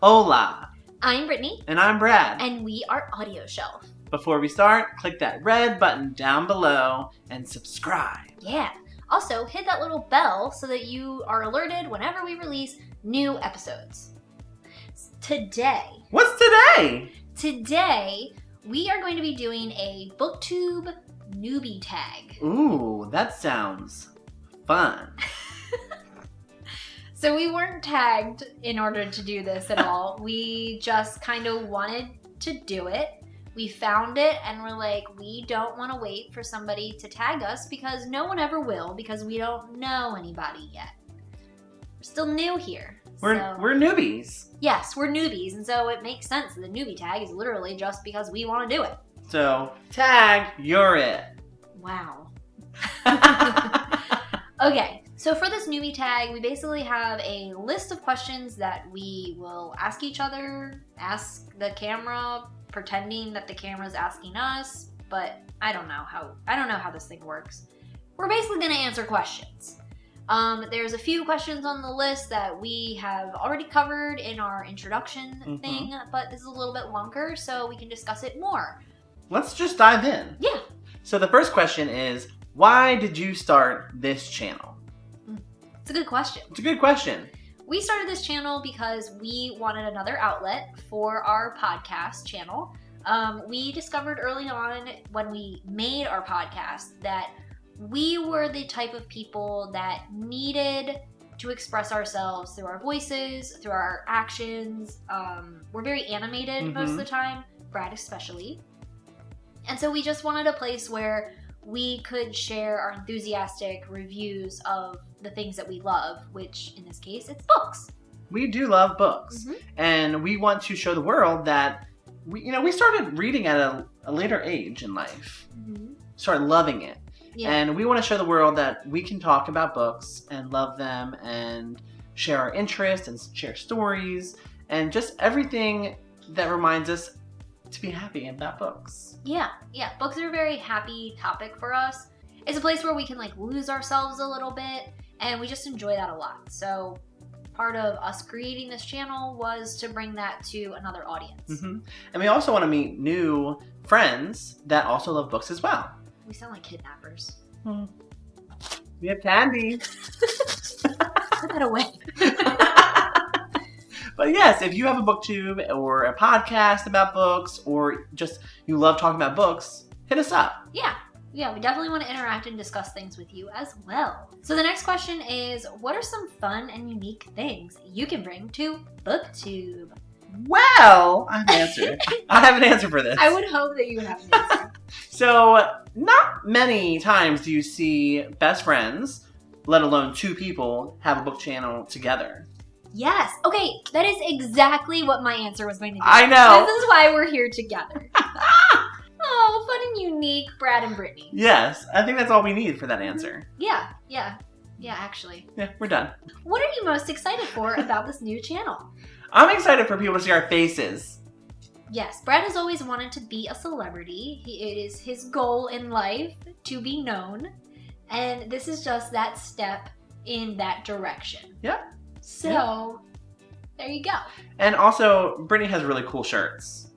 Hola! I'm Brittany. And I'm Brad. And we are AudioShelf. Before we start, click that red button down below and subscribe. Yeah. Also, hit that little bell so that you are alerted whenever we release new episodes. Today. What's today? Today, we are going to be doing a BookTube Newbie Tag. Ooh, that sounds fun. So we weren't tagged in order to do this at all. We just kind of wanted to do it. We found it and we're like, we don't want to wait for somebody to tag us because no one ever will because we don't know anybody yet. We're still new here. We're newbies. Yes, we're newbies, and so it makes sense that the newbie tag is literally just because we want to do it. So, tag, you're it. Wow. Okay, so for this newbie tag, we basically have a list of questions that we will ask each other, ask the camera, pretending that the camera's asking us, but I don't know how this thing works. We're basically going to answer questions. There's a few questions on the list that we have already covered in our introduction thing, but this is a little bit longer, so we can discuss it more. Let's just dive in. Yeah. So the first question is, why did you start this channel? It's a good question. It's a good question. We started this channel because we wanted another outlet for our podcast channel. We discovered early on when we made our podcast that we were the type of people that needed to express ourselves through our voices, through our actions. We're very animated most of the time, Brad especially. And so we just wanted a place where we could share our enthusiastic reviews of the things that we love, which in this case, it's books. We do love books. And we want to show the world that we started reading at a later age in life. Started loving it. Yeah. And we want to show the world that we can talk about books and love them and share our interests and share stories and just everything that reminds us to be happy about books. Yeah. Books are a very happy topic for us. It's a place where we can lose ourselves a little bit, and we just enjoy that a lot. So part of us creating this channel was to bring that to another audience. And we also want to meet new friends that also love books as well. We sound like kidnappers. We have candy. Put that away. But yes, if you have a BookTube or a podcast about books or just you love talking about books, hit us up. Yeah, we definitely want to interact and discuss things with you as well. So the next question is, what are some fun and unique things you can bring to BookTube? Well, I have an answer. I have an answer for this. I would hope that you would have an answer. So, not many times do you see best friends, let alone two people, have a book channel together. Yes. Okay, that is exactly what my answer was going to be. I know. This is why we're here together. Oh, fun and unique, Brad and Britney. Yes, I think that's all we need for that answer. Yeah, actually. Yeah, we're done. What are you most excited for about this new channel? I'm excited for people to see our faces. Yes, Brad has always wanted to be a celebrity. It is his goal in life to be known. And this is just that step in that direction. Yeah. So, there you go. And also, Brittany has really cool shirts.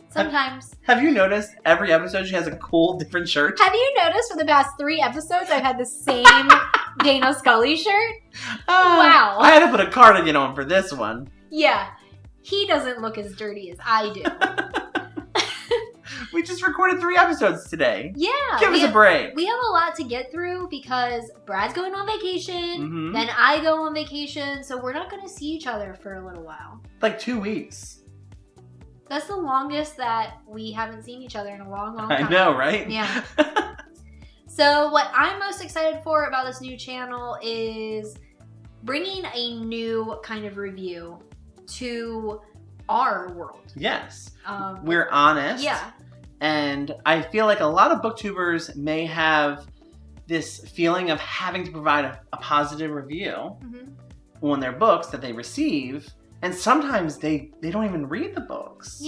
Sometimes. Have you noticed every episode she has a cool different shirt? Have you noticed for the past 3 episodes I've had the same Dana Scully shirt? Wow. I had to put a cardigan on for this one. Yeah. He doesn't look as dirty as I do. We just recorded 3 episodes today. Yeah. Give us a break. We have a lot to get through because Brad's going on vacation, then I go on vacation, so we're not going to see each other for a little while. Like 2 weeks. That's the longest that we haven't seen each other in a long, long time. I know, right? Yeah. So what I'm most excited for about this new channel is bringing a new kind of review to our world. Yes. We're honest. Yeah. And I feel like a lot of booktubers may have this feeling of having to provide a positive review on their books that they receive. And sometimes they don't even read the books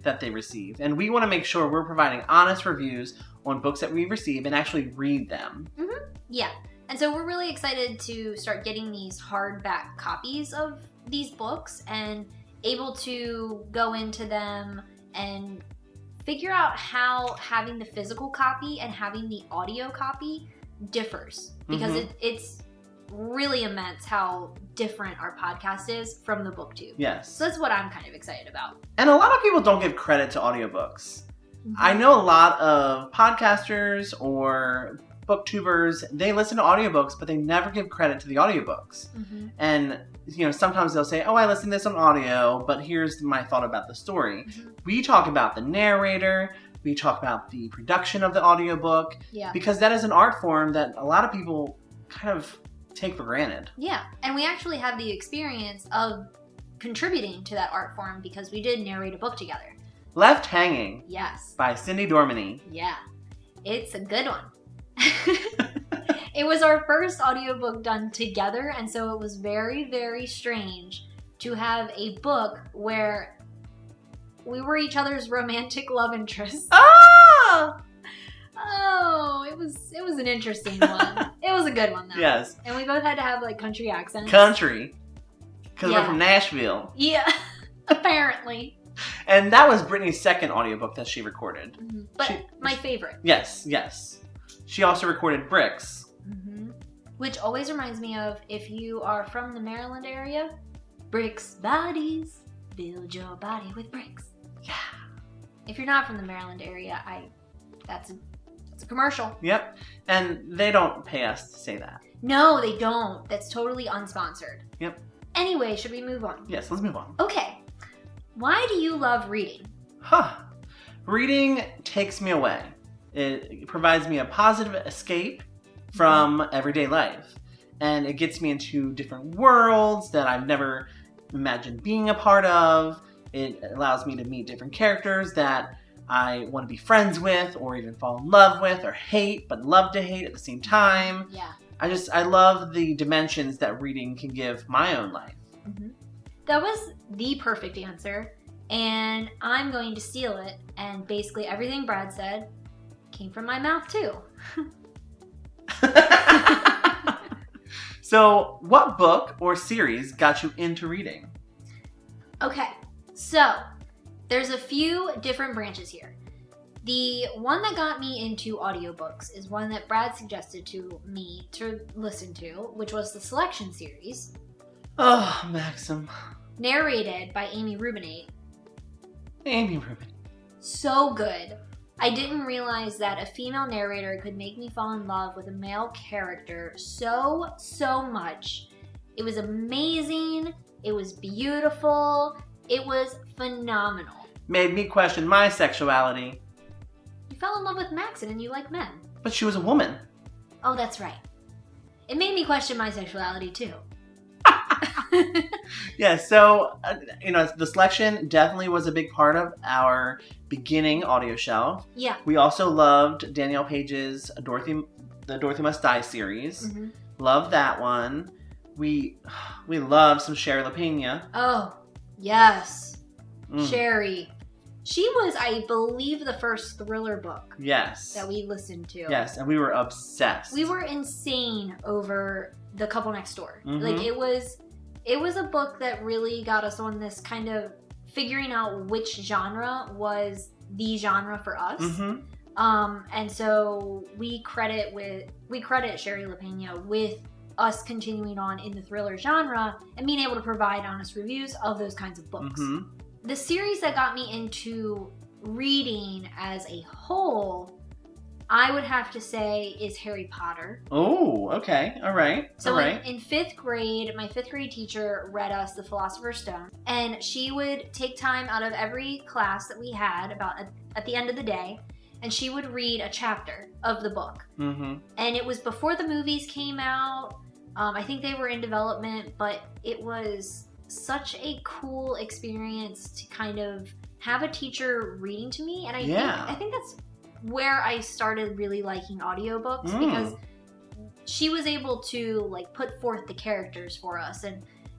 that they receive. And we want to make sure we're providing honest reviews on books that we receive and actually read them. Yeah. And so we're really excited to start getting these hardback copies of these books and able to go into them and figure out how having the physical copy and having the audio copy differs, because it's really immense how different our podcast is from the BookTube. Yes. So that's what I'm kind of excited about. And a lot of people don't give credit to audiobooks. I know a lot of podcasters or booktubers, they listen to audiobooks, but they never give credit to the audiobooks. And, you know, sometimes they'll say, oh, I listened to this on audio, but here's my thought about the story. We talk about the narrator. We talk about the production of the audiobook. Yeah. Because that is an art form that a lot of people kind of take for granted. Yeah. And we actually have the experience of contributing to that art form because we did narrate a book together. Left Hanging. Yes. By Cindy Dormany. Yeah. It's a good one. It was our first audiobook done together, and so it was very, very strange to have a book where we were each other's romantic love interests. Oh! Oh, it was an interesting one. It was a good one though. Yes. And we both had to have like country accents. Country. Because we're from Nashville. Yeah. Apparently. And that was Britney's second audiobook that she recorded. But my favorite. Yes, yes. She also recorded Bricks. Which always reminds me of, if you are from the Maryland area, bricks bodies, build your body with bricks. Yeah. If you're not from the Maryland area, that's a commercial. Yep. And they don't pay us to say that. No, they don't. That's totally unsponsored. Yep. Anyway, should we move on? Yes, let's move on. Okay. Why do you love reading? Reading takes me away. It provides me a positive escape from everyday life. And it gets me into different worlds that I've never imagined being a part of. It allows me to meet different characters that I want to be friends with, or even fall in love with, or hate, but love to hate at the same time. Yeah. I love the dimensions that reading can give my own life. That was the perfect answer. And I'm going to steal it. And basically everything Brad said came from my mouth too. So, what book or series got you into reading? Okay, so there's a few different branches here. The one that got me into audiobooks is one that Brad suggested to me to listen to, which was the Selection series. Oh, Maxim. Narrated by Amy Rubinate. Amy Rubin. So good. I didn't realize that a female narrator could make me fall in love with a male character so much. It was amazing. It was beautiful. It was phenomenal. Made me question my sexuality. You fell in love with Maxon and you like men. But she was a woman. Oh, that's right. It made me question my sexuality too. Yeah, so, the Selection definitely was a big part of our beginning AudioShelf. Yeah. We also loved Danielle Page's the Dorothy Must Die series. Loved that one. We loved some Sherry LaPena. Oh, yes. Sherry. She was, I believe, the first thriller book. Yes. That we listened to. Yes, and we were obsessed. We were insane over The Couple Next Door. Like, it was a book that really got us on this kind of figuring out which genre was the genre for us. And so we credit Sherry LaPena with us continuing on in the thriller genre and being able to provide honest reviews of those kinds of books. The series that got me into reading as a whole, I would have to say, is Harry Potter. Oh, okay. All right. So in 5th grade, my 5th grade teacher read us The Philosopher's Stone, and she would take time out of every class that we had at the end of the day, and she would read a chapter of the book. And it was before the movies came out. I think they were in development, but it was such a cool experience to kind of have a teacher reading to me. And I think that's where I started really liking audiobooks, because she was able to like put forth the characters for us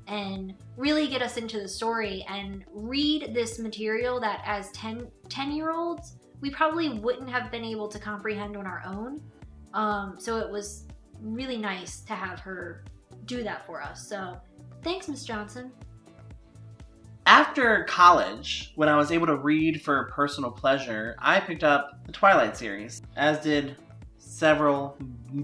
and really get us into the story and read this material that as 10-year-olds we probably wouldn't have been able to comprehend on our own. So it was really nice to have her do that for us. So thanks, Miss Johnson. After college, when I was able to read for personal pleasure, I picked up the Twilight series, as did several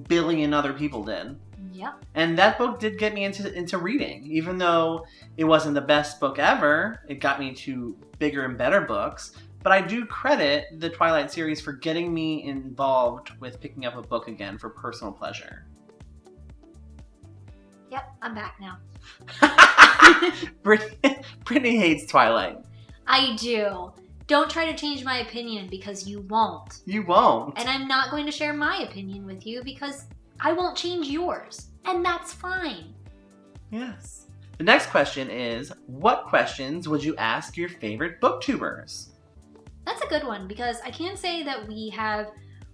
billion other people did. Yep. And that book did get me into reading. Even though it wasn't the best book ever, it got me to bigger and better books. But I do credit the Twilight series for getting me involved with picking up a book again for personal pleasure. Yep, I'm back now. Brittany hates Twilight. I do. Don't try to change my opinion because you won't. You won't. And I'm not going to share my opinion with you because I won't change yours. And that's fine. Yes. The next question is, what questions would you ask your favorite booktubers? That's a good one because I can't say that we have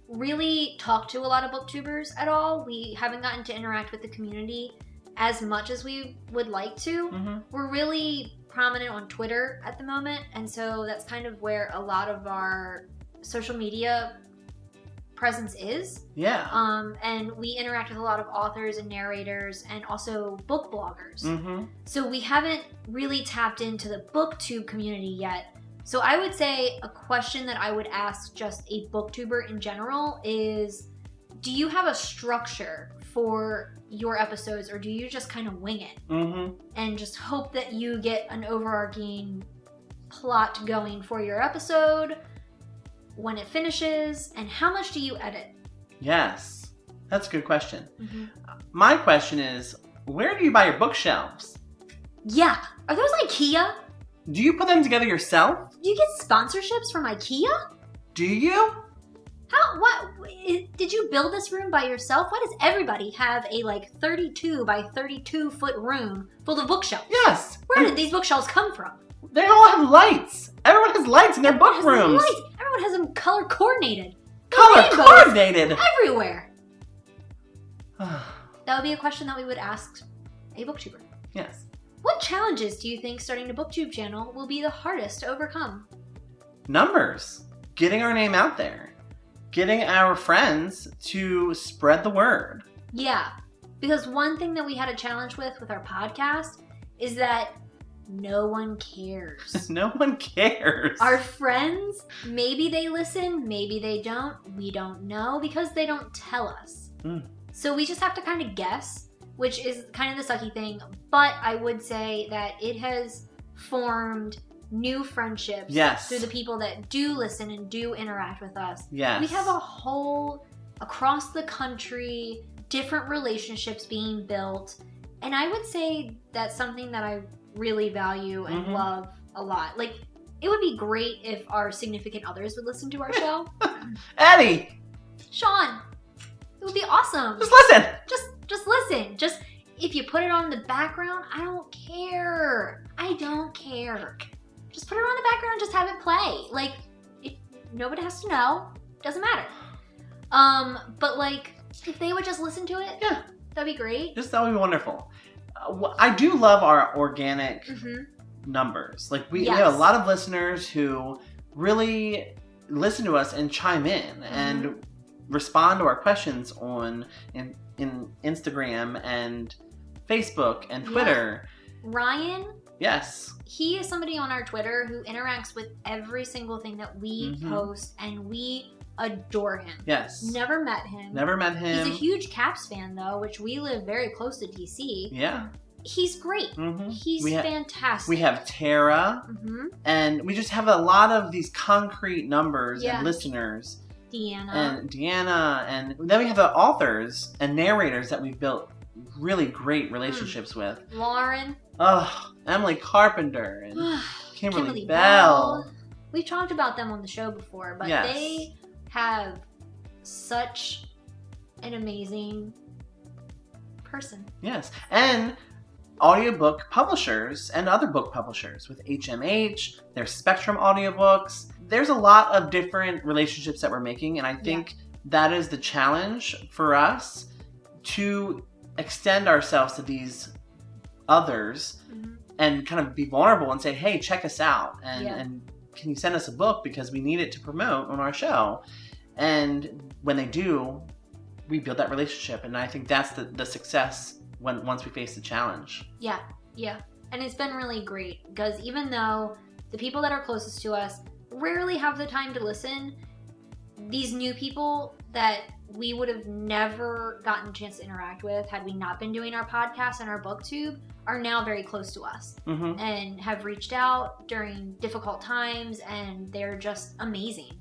really talked to a lot of booktubers at all. We haven't gotten to interact with the community as much as we would like to. Mm-hmm. We're really prominent on Twitter at the moment, and so that's kind of where a lot of our social media presence is. Yeah. And we interact with a lot of authors and narrators and also book bloggers. Mm-hmm. So we haven't really tapped into the BookTube community yet. So I would say a question that I would ask just a booktuber in general is, do you have a structure for your episodes, or do you just kind of wing it and just hope that you get an overarching plot going for your episode when it finishes, and how much do you edit? Yes, that's a good question. My question is, where do you buy your bookshelves? Yeah, are those IKEA? Do you put them together yourself? Do you get sponsorships from IKEA? Do you? What, did you build this room by yourself? Why does everybody have a 32 by 32 foot room full of bookshelves? Yes. Where did these bookshelves come from? They all have lights. Everyone has lights in their book rooms. Everyone has them color coordinated. Color coordinated. Everywhere. That would be a question that we would ask a booktuber. Yes. What challenges do you think starting a BookTube channel will be the hardest to overcome? Numbers. Getting our name out there. Getting our friends to spread the word. Yeah, because one thing that we had a challenge with our podcast is that no one cares. No one cares. Our friends, maybe they listen, maybe they don't. We don't know because they don't tell us. So we just have to kind of guess, which is kind of the sucky thing. But I would say that it has formed new friendships through the people that do listen and do interact with us. Yes. We have a whole, across the country, different relationships being built. And I would say that's something that I really value and love a lot. Like, it would be great if our significant others would listen to our show. Eddie! Sean! It would be awesome. Just listen! Just listen. Just, if you put it on the background, I don't care. I don't care. Just put it on the background, just have it play. Nobody has to know. Doesn't matter. But if they would just listen to it, that'd be great. That would be wonderful. I do love our organic numbers. We have a lot of listeners who really listen to us and chime in and respond to our questions in Instagram and Facebook and Twitter. Ryan? Yes. He is somebody on our Twitter who interacts with every single thing that we post, and we adore him. Yes. Never met him. He's a huge Caps fan, though, which we live very close to DC. Yeah. He's great. He's fantastic. We have Tara, and we just have a lot of these concrete numbers and listeners. Deanna, and then we have the authors and narrators that we've built really great relationships with. Lauren. Emily Carpenter and Kimberly Bell. We've talked about them on the show before, but they have such an amazing person. Yes, and audiobook publishers and other book publishers with HMH, there's Spectrum audiobooks. There's a lot of different relationships that we're making, and I think that is the challenge for us, to extend ourselves to these others and kind of be vulnerable and say, hey, check us out, and can you send us a book because we need it to promote on our show? And when they do, we build that relationship, and I think that's the success once we face the challenge. Yeah. And it's been really great because even though the people that are closest to us rarely have the time to listen, these new people that we would have never gotten a chance to interact with had we not been doing our podcast and our BookTube are now very close to us and have reached out during difficult times, and they're just amazing.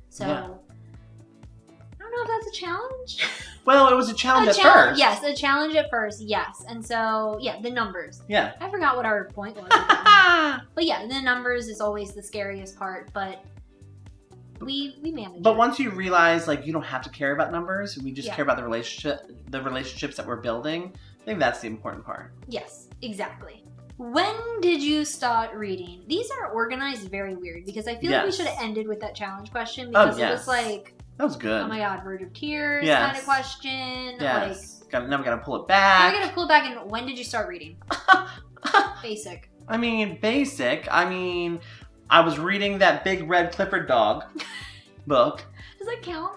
So I don't know if that's a challenge. Well, it was a challenge at first. Yes, a challenge at first, yes. And so, the numbers. Yeah. I forgot what our point was. But yeah, the numbers is always the scariest part, but we manage it. But once you realize, like, you don't have to care about numbers, we just care about the relationships that we're building, I think that's the important part. Yes, exactly. When did you start reading? These are organized very weird because I feel like we should have ended with that challenge question because it was like... That was good. Oh my god, verge of tears kind of question. Yes. Now we gotta pull it back. Now we gotta pull it back, and when did you start reading? Basic. I mean, I was reading that Big Red Clifford Dog book. Does that count?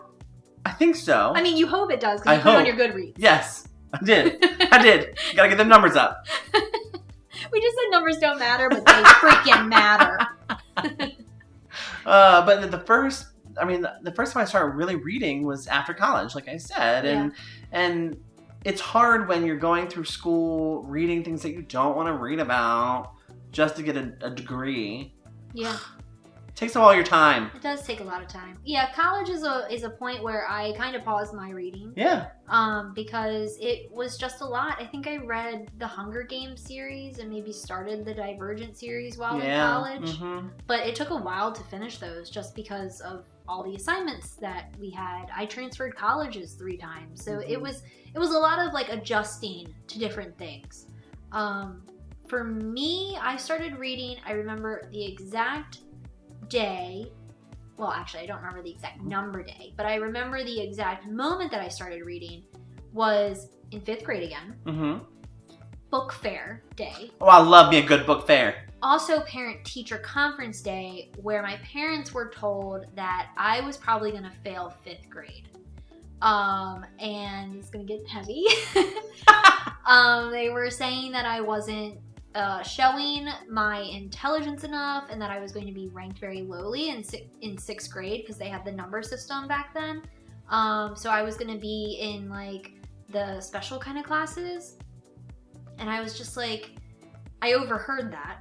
I think so. I mean, you hope it does because you put it on your Goodreads. Yes, I did. You gotta get the numbers up. We just said numbers don't matter, but they freaking matter. But the first time I started really reading was after college, like I said. And it's hard when you're going through school reading things that you don't want to read about just to get a degree. Yeah. It takes up all your time. It does take a lot of time. Yeah, college is a point where I kind of paused my reading. Yeah. Because it was just a lot. I think I read the Hunger Games series and maybe started the Divergent series while in college. But it took a while to finish those just because of all the assignments that we had. I transferred colleges 3 times. So it was a lot of like adjusting to different things. For me, I started reading, I remember the exact day. Well, actually, I don't remember the exact number day, but I remember the exact moment that I started reading was in 5th grade again. Book fair day. Oh, I love me a good book fair. Also parent-teacher conference day, where my parents were told that I was probably going to fail 5th grade. And it's going to get heavy. They were saying that I wasn't showing my intelligence enough and that I was going to be ranked very lowly in 6th grade because they had the number system back then. So I was going to be in like the special kind of classes. And I was just like, I overheard that.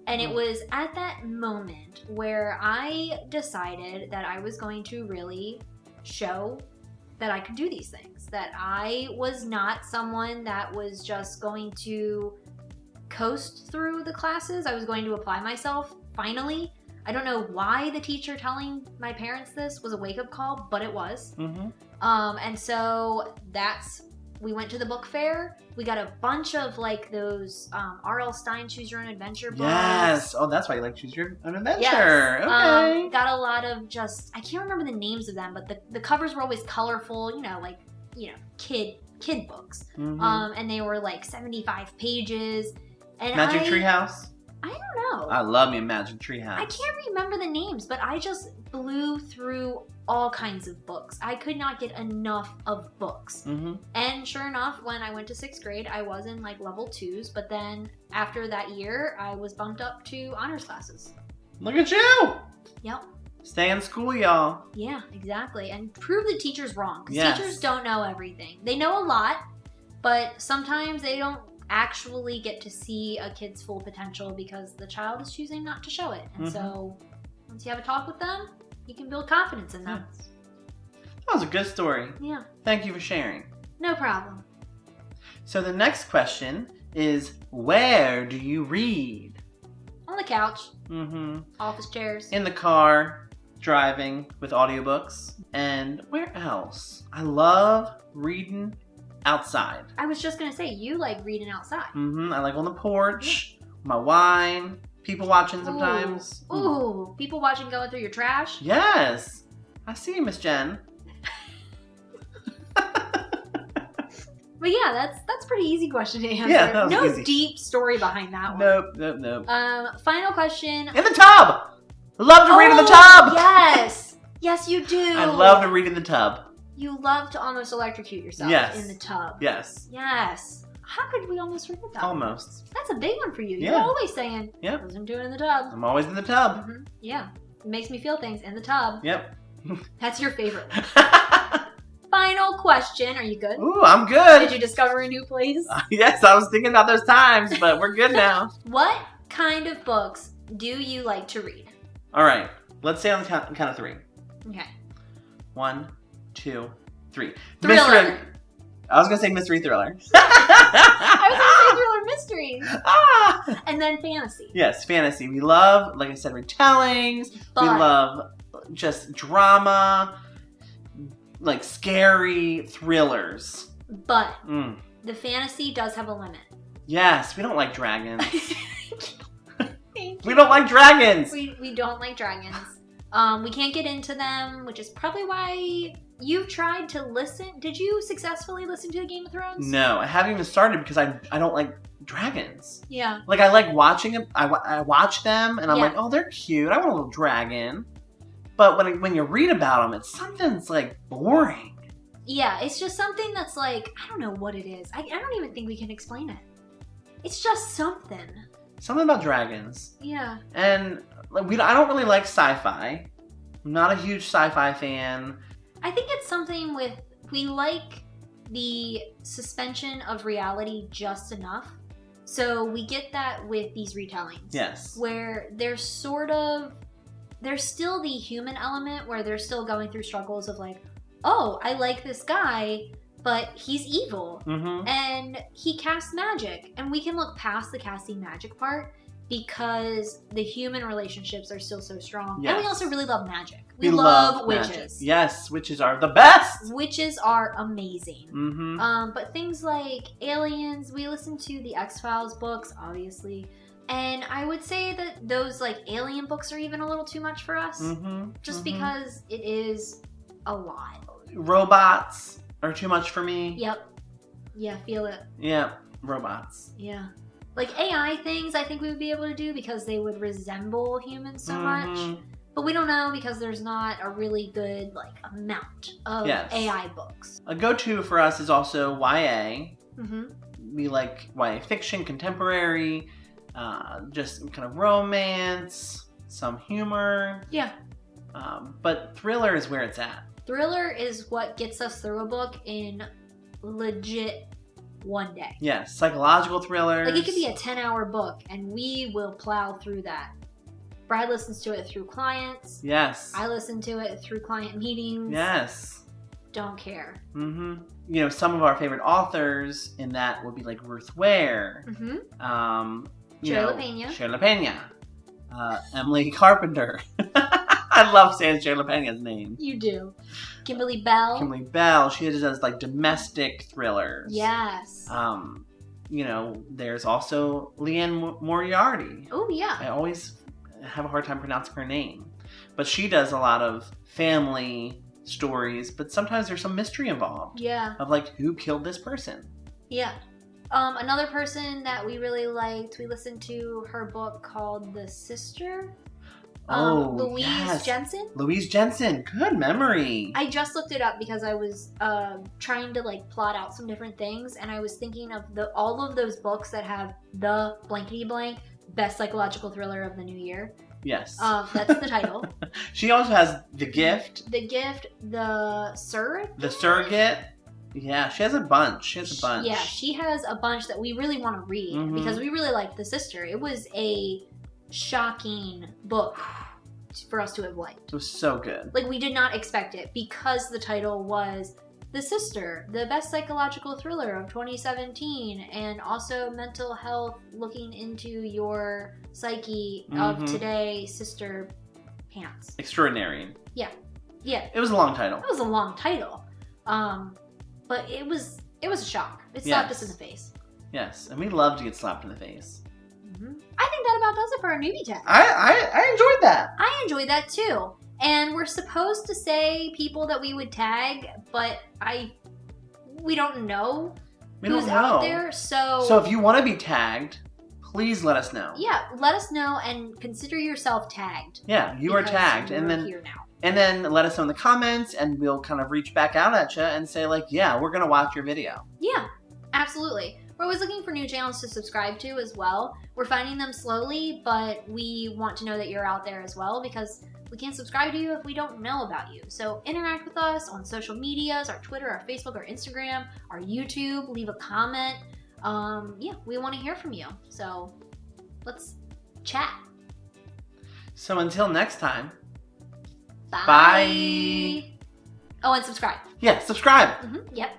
And it was at that moment where I decided that I was going to really show that I could do these things. That I was not someone that was just going to coast through the classes. I was going to apply myself, finally. I don't know why the teacher telling my parents this was a wake-up call, but it was. And so we went to the book fair. We got a bunch of like those R.L. Stine Choose Your Own Adventure books. Yes. Oh, that's why you like Choose Your Own Adventure. Yes. Okay. Got a lot of I can't remember the names of them, but the covers were always colorful, kid books. And they were like 75 pages. And Magic Tree House? I don't know. I love me a Magic Tree House. I can't remember the names, but I just blew through all kinds of books. I could not get enough of books. And sure enough, when I went to 6th grade, I was in like level 2s, but then after that year, I was bumped up to honors classes. Look at you! Yep. Stay in school, y'all. Yeah, exactly. And prove the teachers wrong. Because teachers don't know everything. They know a lot, but sometimes they don't actually get to see a kid's full potential because the child is choosing not to show it. And so once you have a talk with them, you can build confidence in them. That was a good story. Yeah. Thank you for sharing. No problem. So the next question is, where do you read? On the couch. Office chairs. In the car, driving with audiobooks. And where else? I love reading outside. I was just gonna say, you like reading outside. I like on the porch, my wine, people watching sometimes. Ooh, people watching going through your trash? Yes. I see you, Miss Jen. But yeah, that's pretty easy question to answer. Yeah, that was no easy. Deep story behind that one. Nope. Final question. In the tub! I love to read in the tub! Yes! Yes, you do. I love to read in the tub. You love to almost electrocute yourself in the tub. Yes. Yes. How could we almost forget that? Almost. That's a big one for you. Yeah. You're always saying, Yep. listen to it in the tub. I'm always in the tub. Mm-hmm. Yeah. It makes me feel things in the tub. Yep. That's your favorite. Final question. Are you good? Ooh, I'm good. Did you discover a new place? Yes, I was thinking about those times, but we're good now. What kind of books do you like to read? All right. Let's say on the count of 3. Okay. 1, 2, 3. Thriller. I was going to say mystery thriller. I was going to say thriller mysteries. Ah! And then fantasy. Yes, fantasy. We love, like I said, retellings. But we love just drama, like scary thrillers. But the fantasy does have a limit. Yes, we don't like dragons. We don't like dragons. We don't like dragons. We can't get into them, which is probably why you've tried to listen. Did you successfully listen to Game of Thrones? No, I haven't even started because I don't like dragons. Yeah. Like, I like watching them. I watch them, and I'm Yeah. like, oh, they're cute. I want a little dragon. But when you read about them, it's something's, like, boring. Yeah, it's just something that's like, I don't know what it is. I don't even think we can explain it. It's just something. Something about dragons. Yeah. And I don't really like sci-fi. I'm not a huge sci-fi fan. I think it's something with, we like the suspension of reality just enough. So we get that with these retellings. Yes. Where there's still the human element where they're still going through struggles of like, oh, I like this guy, but he's evil. Mm-hmm. And he casts magic. And we can look past the casting magic part because the human relationships are still so strong. Yes. And we also really love magic. We love witches. magic. Yes, witches are the best. Witches are amazing. Mm-hmm. But things like aliens, we listen to the X-Files books, obviously. And I would say that those like alien books are even a little too much for us. Mm-hmm. Just because it is a lot. Robots are too much for me. Yep. Yeah, feel it. Yeah, robots. Yeah. Like AI things I think we would be able to do because they would resemble humans so much. But we don't know because there's not a really good like amount of AI books. A go-to for us is also YA. Mm-hmm. We like YA fiction, contemporary, just kind of romance, some humor. Yeah. But thriller is where it's at. Thriller is what gets us through a book in legit one day. Yes, psychological thrillers. Like it could be a 10-hour book and we will plow through that. Brad listens to it through clients. Yes. I listen to it through client meetings. Yes. Don't care. Mm-hmm. You know, some of our favorite authors in that would be like Ruth Ware. Mm-hmm. Shirley Pena. Emily Carpenter. I love saying Shirley Pena's name. You do. Kimberly Bell. Kimberly Bell. She does like domestic thrillers. Yes. You know, there's also Leanne Moriarty. Oh, yeah. I always have a hard time pronouncing her name. But she does a lot of family stories, but sometimes there's some mystery involved. Yeah. Of like, who killed this person? Yeah. Another person that we really liked, we listened to her book called The Sister. Louise Jensen. Louise Jensen. Good memory. I just looked it up because I was trying to like plot out some different things, and I was thinking of all of those books that have the blankety blank best psychological thriller of the new year. Yes. That's the title. She also has The Gift. The Gift, The Surrogate. The Surrogate. Yeah, she has a bunch. Yeah, she has a bunch that we really want to read because we really liked The Sister. It was a shocking book for us to have liked. It was so good. Like, we did not expect it because the title was The Sister, the best psychological thriller of 2017, and also mental health, looking into your psyche of today, sister pants. Extraordinary. Yeah. It was a long title. It was a long title. But it was a shock. It slapped us in the face. Yes, and we love to get slapped in the face. I think that about does it for our newbie tag. I enjoyed that. I enjoyed that too. And we're supposed to say people that we would tag, but we don't know who's out there. So if you want to be tagged, please let us know. Yeah, let us know and consider yourself tagged. Yeah, you are tagged, and then here now. And then let us know in the comments, and we'll kind of reach back out at you and say like, yeah, we're gonna watch your video. Yeah, absolutely. We're always looking for new channels to subscribe to as well. We're finding them slowly, but we want to know that you're out there as well because we can't subscribe to you if we don't know about you. So interact with us on social medias, our Twitter, our Facebook, our Instagram, our YouTube. Leave a comment. Yeah, we want to hear from you. So let's chat. So until next time. Bye. Oh, and subscribe. Yeah, subscribe. Yep.